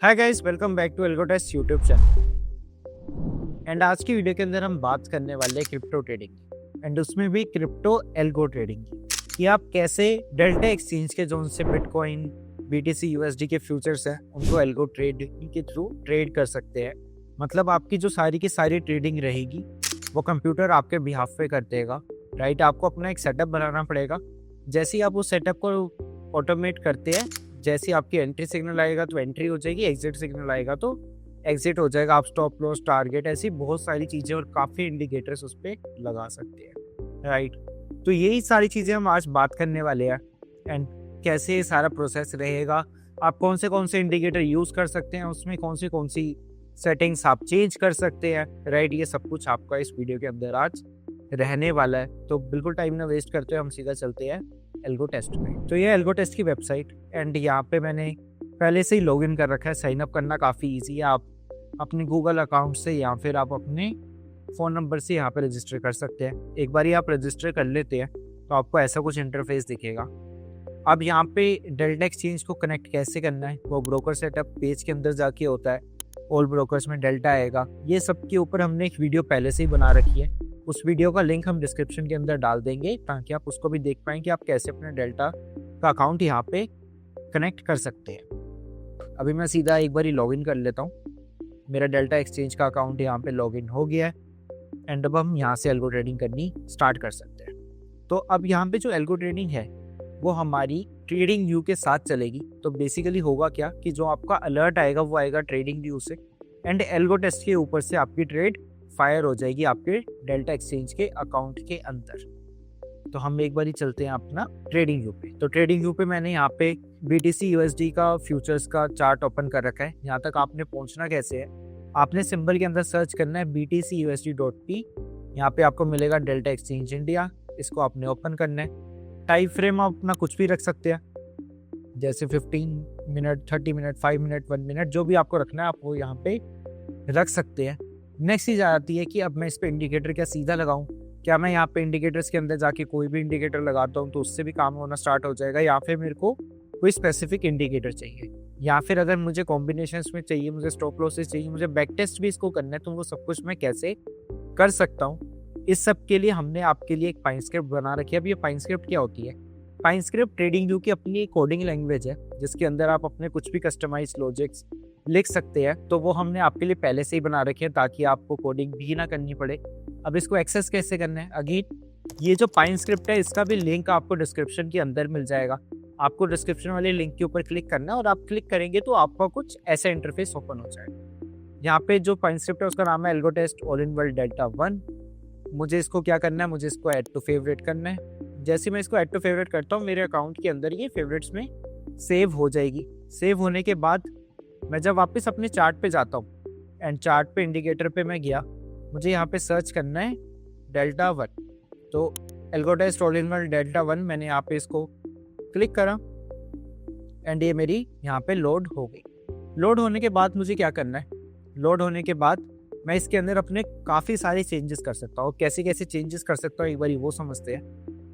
Hi guys, welcome back to AlgoTest YouTube channel. And आज की video के अंदर हम बात करने वाले हैं क्रिप्टो ट्रेडिंग की, एंड उसमें भी क्रिप्टो एल्गो ट्रेडिंग की कि आप कैसे डेल्टा एक्सचेंज के जो उनसे बिटकॉइन, बीटीसी, यूएसडी के फ्यूचर्स हैं उनको एल्गो ट्रेडिंग के थ्रू ट्रेड कर सकते हैं। मतलब आपकी जो सारी की सारी ट्रेडिंग रहेगी वो कंप्यूटर आपके बिहाफ पे कर देगा। राइट, आपको अपना एक सेटअप बनाना पड़ेगा। जैसे ही आप उस सेटअप को ऑटोमेट करते हैं, जैसे ही आपकी एंट्री सिग्नल आएगा तो एंट्री हो जाएगी, एग्जिट सिग्नल आएगा तो एग्जिट हो जाएगा। आप स्टॉप लॉस, टारगेट, ऐसी बहुत सारी चीज़ें और काफ़ी इंडिकेटर्स उस पर लगा सकते हैं। राइट, तो यही सारी चीज़ें हम आज बात करने वाले हैं। एंड कैसे ये सारा प्रोसेस रहेगा, आप कौन से इंडिकेटर यूज़ कर सकते हैं, उसमें कौन सी सेटिंग्स आप चेंज कर सकते हैं। राइट, ये सब कुछ आपका इस वीडियो के अंदर आज रहने वाला है। तो बिल्कुल टाइम ना वेस्ट करते हुए हम सीधा चलते हैं एल्गो टेस्ट में। तो ये एल्गो टेस्ट की वेबसाइट, एंड यहाँ पे मैंने पहले से ही लॉगिन कर रखा है। साइन अप करना काफ़ी इजी है। आप अपने गूगल अकाउंट से या फिर आप अपने फ़ोन नंबर से यहाँ पे रजिस्टर कर सकते हैं। एक बार ही आप रजिस्टर कर लेते हैं तो आपको ऐसा कुछ इंटरफेस दिखेगा। अब यहाँ पे डेल्टा एक्सचेंज को कनेक्ट कैसे करना है वो ब्रोकर सेटअप पेज के अंदर जाके होता है। ऑल ब्रोकर्स में डेल्टा आएगा। ये सब के ऊपर हमने एक वीडियो पहले से ही बना रखी है। उस वीडियो का लिंक हम डिस्क्रिप्शन के अंदर डाल देंगे ताकि आप उसको भी देख पाएँ कि आप कैसे अपने डेल्टा का अकाउंट यहाँ पे कनेक्ट कर सकते हैं। अभी मैं सीधा एक बार ही लॉगिन कर लेता हूँ। मेरा डेल्टा एक्सचेंज का अकाउंट यहाँ पे लॉगिन हो गया है। एंड अब हम यहाँ से एल्गो ट्रेडिंग करनी स्टार्ट कर सकते हैं। तो अब यहाँ पे जो एल्गो ट्रेडिंग है वो हमारी ट्रेडिंग व्यू के साथ चलेगी। तो बेसिकली होगा क्या कि जो आपका अलर्ट आएगा वो आएगा ट्रेडिंग व्यू से, एंड एल्गो टेस्ट के ऊपर से आपकी ट्रेड फायर हो जाएगी आपके डेल्टा एक्सचेंज के अकाउंट के अंदर। तो हम एक बार ही चलते हैं अपना ट्रेडिंग व्यू पे। तो ट्रेडिंग व्यू पे मैंने यहाँ पे बीटीसी यूएसडी का फ्यूचर्स का चार्ट ओपन कर रखा है। यहाँ तक आपने पहुँचना कैसे है, आपने सिंबल के अंदर सर्च करना है BTCUSD.P। यहाँ पे आपको मिलेगा डेल्टा एक्सचेंज इंडिया। इसको आपने ओपन करना है। टाइम फ्रेम आप अपना कुछ भी रख सकते हैं, जैसे 15 मिनट, 30 मिनट, 5 मिनट, 1 मिनट, जो भी आपको रखना है आप वो यहाँ पे रख सकते हैं। नेक्स्ट चीज़ आती है कि अब मैं इस पे इंडिकेटर क्या सीधा लगाऊं। क्या मैं यहाँ पे इंडिकेटर्स के अंदर जाके कोई भी इंडिकेटर लगाता हूँ तो उससे भी काम होना स्टार्ट हो जाएगा, या फिर मेरे को कोई स्पेसिफिक इंडिकेटर चाहिए, या फिर अगर मुझे कॉम्बिनेशन में चाहिए, मुझे स्टॉप लॉसेस चाहिए, मुझे बैक टेस्ट भी इसको करना है, तो वो सब कुछ मैं कैसे कर सकता हूँ। इस सब के लिए हमने आपके लिए एक पाइन स्क्रिप्ट बना रखी है। अब ये पाइन स्क्रिप्ट क्या होती है? पाइन स्क्रिप्ट ट्रेडिंग व्यू की अपनी एक कोडिंग लैंग्वेज है जिसके अंदर आप अपने कुछ भी कस्टमाइज लॉजिक्स लिख सकते हैं। तो वो हमने आपके लिए पहले से ही बना रखे हैं ताकि आपको कोडिंग भी ना करनी पड़े। अब इसको एक्सेस कैसे करना है? अगेन, ये जो पाइन स्क्रिप्ट है इसका भी लिंक आपको डिस्क्रिप्शन के अंदर मिल जाएगा। आपको डिस्क्रिप्शन वाले लिंक के ऊपर क्लिक करना है और आप क्लिक करेंगे तो आपका कुछ ऐसा इंटरफेस ओपन हो जाएगा। यहाँ पे जो पाइन स्क्रिप्ट है उसका नाम है algo test all in world delta 1। मुझे इसको क्या करना है, मुझे इसको ऐड टू फेवरेट करना है। जैसे मैं इसको ऐड टू फेवरेट करता हूँ मेरे अकाउंट के अंदर ये फेवरेट्स में सेव हो जाएगी। सेव होने के बाद मैं जब वापस अपने चार्ट पे जाता हूँ, एंड चार्ट पे इंडिकेटर पे मैं गया, मुझे यहाँ पे सर्च करना है डेल्टा 1। तो algo test all in world delta 1 मैंने यहाँ पे इसको क्लिक करा, एंड ये मेरी यहाँ पे लोड हो गई। लोड होने के बाद मुझे क्या करना है, लोड होने के बाद मैं इसके अंदर अपने काफ़ी सारे चेंजेस कर सकता हूँ। कैसे कैसे चेंजेस कर सकता हूँ एक बार वो समझते हैं।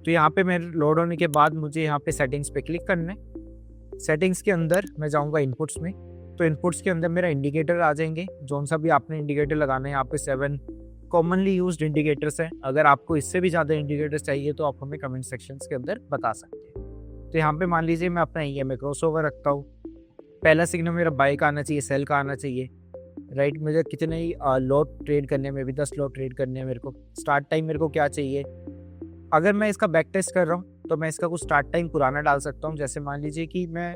तो यहाँ पे मेरे लोड होने के बाद मुझे यहाँ पे सेटिंग्स पे क्लिक करना है। सेटिंग्स के अंदर मैं जाऊँगा इनपुट्स में। तो इनपुट्स के अंदर मेरा इंडिकेटर आ जाएंगे, जौन सा भी आपने इंडिकेटर लगाना है। यहाँ पे 7 कॉमनली यूज्ड इंडिकेटर्स हैं। अगर आपको इससे भी ज़्यादा इंडिकेटर्स चाहिए तो आप हमें कमेंट सेक्शंस के अंदर बता सकते हैं। तो यहाँ पे मान लीजिए मैं अपना EMA क्रॉसओवर रखता हूँ। पहला सिग्नल मेरा बाय का आना चाहिए, सेल का आना चाहिए। राइट, मुझे कितने ही लॉट ट्रेड करने में भी 10 लॉट ट्रेड करने हैं मेरे को। स्टार्ट टाइम मेरे को क्या चाहिए, अगर मैं इसका बैक टेस्ट कर रहा हूँ तो मैं इसका कुछ स्टार्ट टाइम पुराना डाल सकता हूँ। जैसे मान लीजिए कि मैं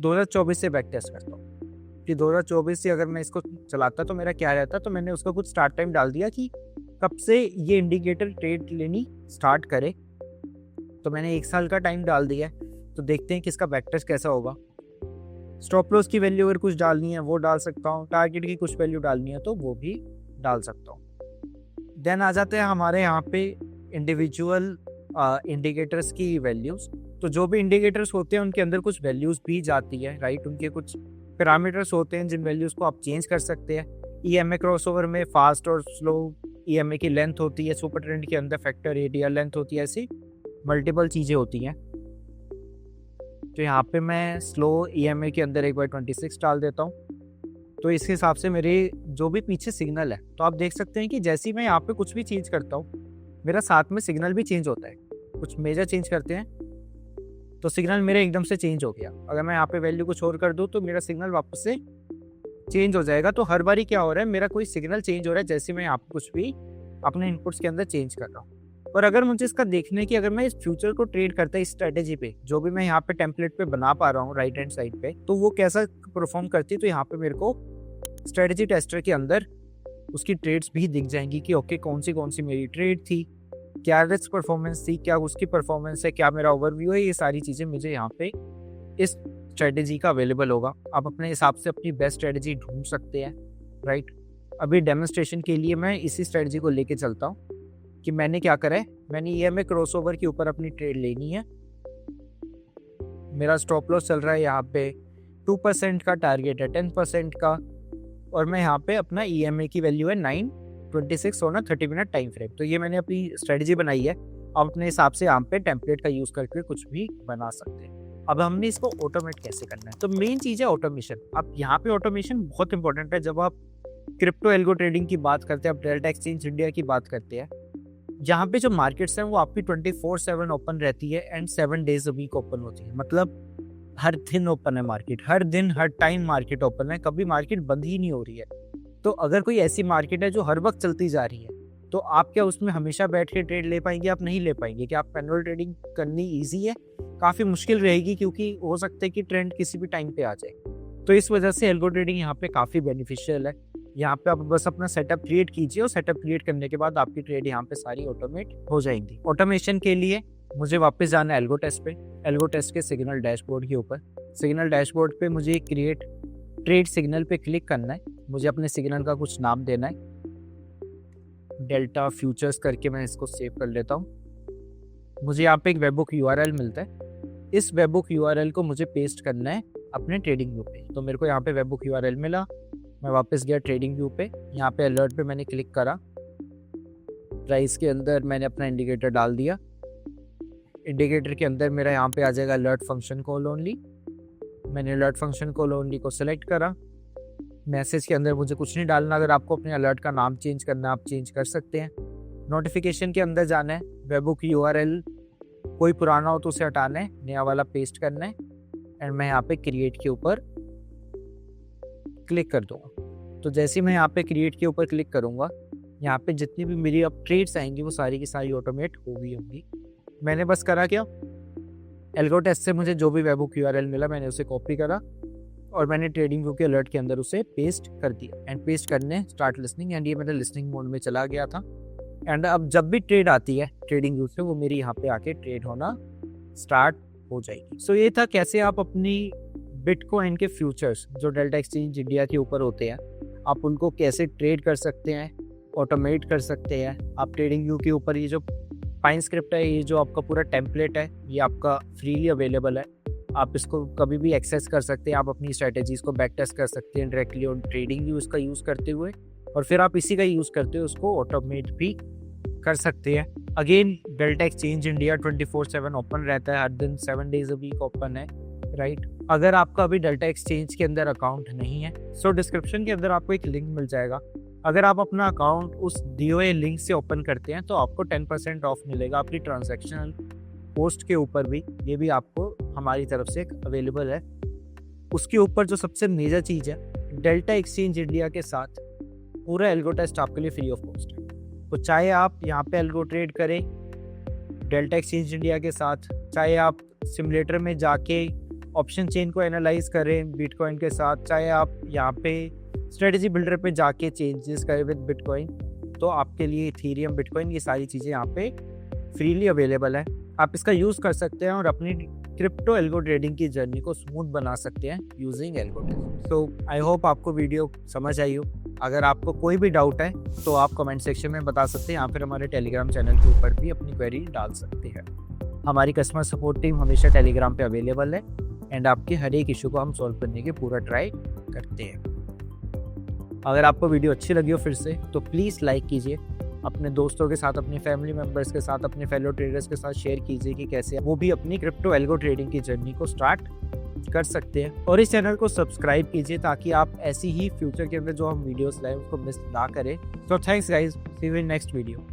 2024 से बैक टेस्ट करता हूँ कि 2024 से अगर मैं इसको चलाता तो मेरा क्या रहता। तो मैंने उसका कुछ स्टार्ट टाइम डाल दिया कि कब से ये इंडिकेटर ट्रेड लेनी स्टार्ट करे। तो मैंने 1 साल का टाइम डाल दिया है। तो देखते हैं कि इसका बैक टेस्ट कैसा होगा। स्टॉप लॉस की वैल्यू अगर कुछ डालनी है वो डाल सकता हूँ, टारगेट की कुछ वैल्यू डालनी है तो वो भी डाल सकता हूँ। देन आ जाते हैं हमारे यहाँ पे इंडिविजुअल इंडिकेटर्स की वैल्यूज़। तो जो भी इंडिकेटर्स होते हैं उनके अंदर कुछ वैल्यूज़ भी जाती है। राइट, उनके कुछ पैरामीटर्स होते हैं जिन वैल्यूज़ को आप चेंज कर सकते हैं। EMA क्रॉसओवर में फास्ट और स्लो EMA की लेंथ होती है, सुपर ट्रेंड के अंदर फैक्टर ADR लेंथ होती है, ऐसी मल्टीपल चीज़ें होती हैं। तो यहाँ पे मैं स्लो EMA के अंदर 1/26 डाल देता हूँ। तो इस हिसाब से मेरे जो भी पीछे सिग्नल है, तो आप देख सकते हैं कि जैसे ही मैं यहाँ पे कुछ भी चेंज करता हूँ, मेरा साथ में सिग्नल भी चेंज होता है। कुछ मेजर चेंज करते हैं तो सिग्नल मेरा एकदम से चेंज हो गया। अगर मैं यहाँ पे वैल्यू कुछ और कर दूँ तो मेरा सिग्नल वापस से चेंज हो जाएगा। तो हर बारी क्या हो रहा है, मेरा कोई सिग्नल चेंज हो रहा है जैसे मैं यहाँ पे कुछ भी अपने इनपुट्स के अंदर चेंज कर रहा हूँ। और अगर मुझे इसका देखने की, अगर मैं इस फ्यूचर को ट्रेड करता है इस स्ट्रेटेजी पे, जो भी मैं यहाँ पे टेम्पलेट पे बना पा रहा हूँ राइट हैंड साइड पे, तो वो कैसा परफॉर्म करती है, तो यहाँ पे मेरे को स्ट्रेटेजी टेस्टर के अंदर उसकी ट्रेड्स भी दिख जाएंगी कि ओके कौन सी मेरी ट्रेड थी, क्या रिस्क परफॉर्मेंस थी, क्या उसकी परफॉर्मेंस है, क्या मेरा ओवरव्यू है। ये सारी चीज़ें मुझे यहाँ पे इस स्ट्रेटेजी का अवेलेबल होगा। आप अपने हिसाब से अपनी बेस्ट स्ट्रेटेजी ढूंढ सकते हैं, राइट। अभी डेमोन्स्ट्रेशन के लिए मैं इसी स्ट्रेटेजी को लेके चलता हूँ कि मैंने क्या करा है। मैंने EMA क्रॉसओवर के ऊपर अपनी ट्रेड लेनी है। मेरा स्टॉप लॉस चल रहा है यहाँ पे 2% का, टारगेट है 10% का, और मैं यहाँ पे अपना EMA की वैल्यू है 9.26 और 30 मिनट टाइम फ्रेम। तो ये मैंने अपनी स्ट्रेटेजी बनाई है। आप अपने हिसाब से यहाँ पे टेम्पलेट का यूज़ करके कुछ भी बना सकते हैं। अब हमने इसको ऑटोमेट कैसे करना है, तो मेन चीज़ है ऑटोमेशन। अब यहाँ पे ऑटोमेशन बहुत इंपॉर्टेंट है। जब आप क्रिप्टो एल्गो ट्रेडिंग की बात करते हैं, आप डेल्टा एक्सचेंज इंडिया की बात करते हैं, जहाँ पे जो मार्केट्स हैं वो आपकी 24/7 ओपन रहती है and 7 days a week open होती है। मतलब हर दिन ओपन है मार्केट, हर दिन हर टाइम मार्केट ओपन है, कभी मार्केट बंद ही नहीं हो रही है। तो अगर कोई ऐसी मार्केट है जो हर वक्त चलती जा रही है, तो आप क्या उसमें हमेशा बैठ के ट्रेड ले पाएंगे? आप नहीं ले पाएंगे। क्या आप मैनुअल ट्रेडिंग करनी ईजी है? काफ़ी मुश्किल रहेगी, क्योंकि हो सकता है कि ट्रेंड किसी भी टाइम पे आ जाए। तो इस वजह से एल्गो ट्रेडिंग यहाँ पे काफ़ी बेनिफिशियल है। यहाँ पे आप बस अपना सेटअप क्रिएट कीजिए और सेटअप क्रिएट करने के बाद आपकी ट्रेड यहाँ पे सारी ऑटोमेट हो जाएंगी। ऑटोमेशन के लिए मुझे वापस जाना है एल्गो टेस्ट पे। एल्गो टेस्ट के सिग्नल डैशबोर्ड के ऊपर, सिग्नल डैशबोर्ड पे मुझे क्रिएट ट्रेड सिग्नल पे क्लिक करना है। मुझे अपने सिग्नल का कुछ नाम देना है, डेल्टा फ्यूचर्स करके मैं इसको सेव कर लेता हूँ। मुझे यहाँ पे एक वेबबुक URL मिलता है। इस वेबबुक URL को मुझे पेस्ट करना है अपने ट्रेडिंग व्यू पे। तो मेरे को यहाँ पे वेबबुक URL मिला, मैं वापस गया ट्रेडिंग व्यू पे। यहाँ पे अलर्ट पे मैंने क्लिक करा, प्राइस के अंदर मैंने अपना इंडिकेटर डाल दिया। इंडिकेटर के अंदर मेरा यहाँ पे आ जाएगा अलर्ट फंक्शन कॉल ओनली। मैंने अलर्ट फंक्शन कॉल ओनली को सिलेक्ट करा। मैसेज के अंदर मुझे कुछ नहीं डालना। अगर आपको अपने अलर्ट का नाम चेंज करना है आप चेंज कर सकते हैं। नोटिफिकेशन के अंदर जाना है, वेबबुक URL कोई पुराना हो तो उसे हटाना है, नया वाला पेस्ट करना है, एंड मैं यहाँ पे क्रिएट के ऊपर क्लिक कर दूंगा। तो जैसे मैं यहाँ पे क्रिएट के ऊपर क्लिक करूँगा, यहाँ पे जितनी भी मेरी अब ट्रेड्स आएंगी वो सारी की सारी ऑटोमेट होंगी। मैंने बस करा क्या, एल्गो टेस्ट से मुझे जो भी वेबबुक URL मिला मैंने उसे कॉपी करा और मैंने ट्रेडिंग व्यू के अलर्ट के अंदर उसे पेस्ट कर दिया। एंड पेस्ट करने स्टार्ट लिसनिंग, एंड ये मेरे लिसनिंग मोड में चला गया था। एंड अब जब भी ट्रेड आती है ट्रेडिंग व्यू से, वो मेरी यहाँ पे आके ट्रेड होना स्टार्ट हो जाएगी। सो ये था कैसे आप अपनी बिटकॉइन के फ्यूचर्स जो डेल्टा एक्सचेंज इंडिया के ऊपर होते हैं, आप उनको कैसे ट्रेड कर सकते हैं, ऑटोमेट कर सकते हैं। आप ट्रेडिंग व्यू के ऊपर ये जो पाइन स्क्रिप्ट है, ये जो आपका पूरा टेम्पलेट है, ये आपका फ्रीली अवेलेबल है। आप इसको कभी भी एक्सेस कर सकते हैं। आप अपनी स्ट्रेटेजीज को बैक टेस्ट कर सकते हैं डायरेक्टली ऑन ट्रेडिंग व्यू इसका यूज़ करते हुए, और फिर आप इसी का यूज़ करते हुए उसको ऑटोमेट भी कर सकते हैं। Again delta exchange India 24/7 open रहता है, हर दिन 7 डेज अ वीक ओपन है, राइट। अगर आपका अभी डेल्टा एक्सचेंज के अंदर अकाउंट नहीं है, सो डिस्क्रिप्शन के अंदर आपको एक लिंक मिल जाएगा। अगर आप अपना अकाउंट उस दिए हुए लिंक से ओपन करते हैं तो आपको 10% ऑफ मिलेगा आपकी ट्रांजैक्शनल पोस्ट के ऊपर भी। ये भी आपको हमारी तरफ से अवेलेबल है। उसके ऊपर जो सबसे मेजर चीज़ है, डेल्टा एक्सचेंज इंडिया के साथ पूरा एल्गो टेस्ट आपके लिए फ्री ऑफ कॉस्ट है। तो चाहे आप यहाँ पे एल्गो ट्रेड करें डेल्टा एक्सचेंज इंडिया के साथ, चाहे आप सिमुलेटर में जाके ऑप्शन चेन को एनालाइज करें बिटकॉइन के साथ, चाहे आप यहाँ पे स्ट्रेटजी बिल्डर पे जाके चेंजेस करें विद बिटकॉइन, तो आपके लिए इथेरियम, बिटकॉइन, ये सारी चीज़ें यहाँ पे फ्रीली अवेलेबल है। आप इसका यूज़ कर सकते हैं और अपनी क्रिप्टो एल्गो ट्रेडिंग की जर्नी को स्मूथ बना सकते हैं using algo test. So I hope आपको वीडियो समझ आई हो। अगर आपको कोई भी डाउट है तो आप कमेंट सेक्शन में बता सकते हैं, या फिर हमारे टेलीग्राम चैनल के ऊपर भी अपनी क्वेरी डाल सकते हैं। हमारी कस्टमर सपोर्ट टीम हमेशा टेलीग्राम पे अवेलेबल है, एंड आपके हर एक इशू को हम सॉल्व करने की पूरा ट्राई करते हैं। अगर आपको वीडियो अच्छी लगी हो फिर से, तो प्लीज़ लाइक कीजिए, अपने दोस्तों के साथ, अपनी फैमिली मेम्बर्स के साथ, अपने फेलो ट्रेडर्स के साथ शेयर कीजिए कि कैसे वो भी अपनी क्रिप्टो एल्गो ट्रेडिंग की जर्नी को स्टार्ट कर सकते हैं। और इस चैनल को सब्सक्राइब कीजिए ताकि आप ऐसी ही फ्यूचर के अंदर जो हम वीडियोस लाए उसको मिस ना करें। So thanks guys, see you in next video.